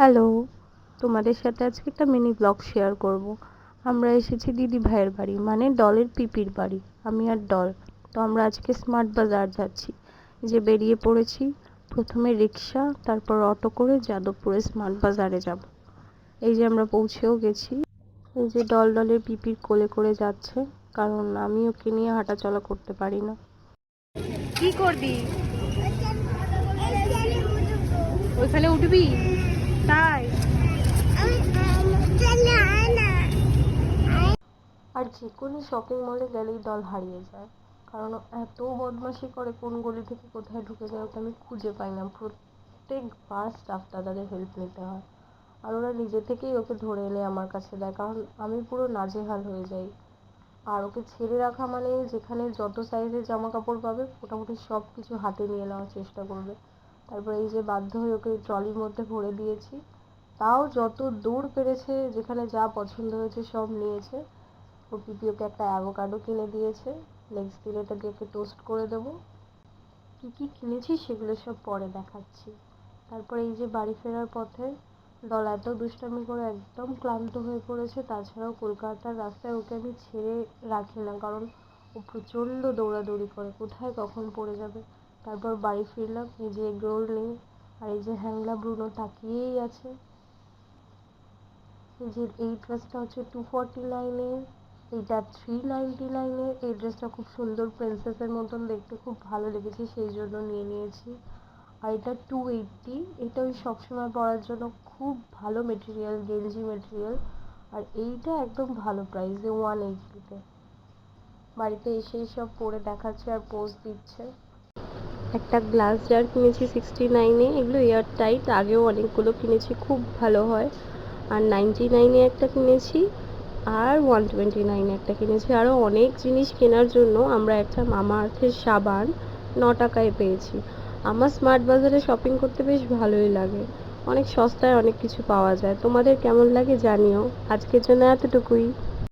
Hello, তোমাদের সাথে আজকে একটা মিনি ব্লগ শেয়ার করব। আমরা এসেছি দিদি ভাইয়ের বাড়ি, মানে ডলের পিপির বাড়ি। আমি আর ডল। তো আমরা আজকে স্মার্ট বাজার যাচ্ছি। যে বেরিয়ে পড়েছি, প্রথমে রিক্সা, তারপর অটো করে যাদবপুরে স্মার্ট বাজারে যাব। এই যে আমরা পৌঁছেও গেছি। এই যে ডলের পিপির কোলে করে যাচ্ছে, কারণ আমি ওকে নিয়ে হাঁটাচলা করতে পারি না। কি করবি? ওইখানে উঠবি? তাই? আর যে কোনো শপিং মলে গেলেই দল হারিয়ে যায়, কারণ এত বদমাশি করে, কোন গলি থেকে কোথায় ঢুকে যায় ওকে আমি খুঁজে পাই না। প্রত্যেকবার স্টাফ দাদাদের হেল্প নিতে হয়, আর ওরা নিজে থেকেই ওকে ধরে এনে আমার কাছে দেয়, কারণ আমি পুরো নাজেহাল হয়ে যাই। আর ওকে ছেড়ে রাখা মানে যেখানে যত সাইজের জামা কাপড় পাবে মোটামুটি সব কিছু হাতে নিয়ে নেওয়ার চেষ্টা করবে। তারপরে এই যে বাধ্য হয়ে ওকে ট্রলির মধ্যে ভরে দিয়েছি, তাও যত দূর পেরেছে, যেখানে যা পছন্দ হয়েছে সব নিয়েছে। ও পিপি ওকে একটা অ্যাভোকাডো কিনে দিয়েছে, নেক্সট দিন এটা দিয়ে ওকে টোস্ট করে দেবো। কী কী কিনেছি সেগুলো সব পরে দেখাচ্ছি। তারপরে এই যে বাড়ি ফেরার পথে দল এত দুষ্টামি করে একদম ক্লান্ত হয়ে পড়েছে। তাছাড়াও কলকাতার রাস্তায় ওকে আমি ছেড়ে রাখি না, কারণ ও প্রচণ্ড দৌড়াদৌড়ি করে, কোথায় কখন পড়ে যাবে। তারপর বাড়ি ফিরলাম, এই যে এগরোল নেই, আর এই যে হ্যাংলা ব্রুনো তাকিয়েই আছে। এই যে এই ড্রেসটা হচ্ছে 249-এ, এইটা 399-এর। এই ড্রেসটা খুব সুন্দর, প্রিন্সেসের মতন দেখতে, খুব ভালো লেগেছে, সেই জন্য নিয়ে নিয়েছি। আর এটা 280, এটা ওই সবসময় পরার জন্য খুব ভালো মেটেরিয়াল, গেঞ্জি মেটেরিয়াল। আর এইটা একদম ভালো প্রাইসে, 180-তে। বাড়িতে এসেই সব পরে দেখাচ্ছে আর পোজ দিচ্ছে। একটা গ্লাস জার কিনেছি 69-এ, এগুলো এয়ার টাইট, আগেও অনেকগুলো কিনেছি, খুব ভালো হয়। আর 99-এ একটা কিনেছি, আর 129-এ একটা কিনেছি। আরও অনেক জিনিস কেনার জন্য আমরা একটা মামা আর্থের সাবান 9 টাকায় পেয়েছি। আমার স্মার্ট বাজারে শপিং করতে বেশ ভালোই লাগে, অনেক সস্তায় অনেক কিছু পাওয়া যায়। তোমাদের কেমন লাগে জানিও। আজকের জন্য এতটুকুই।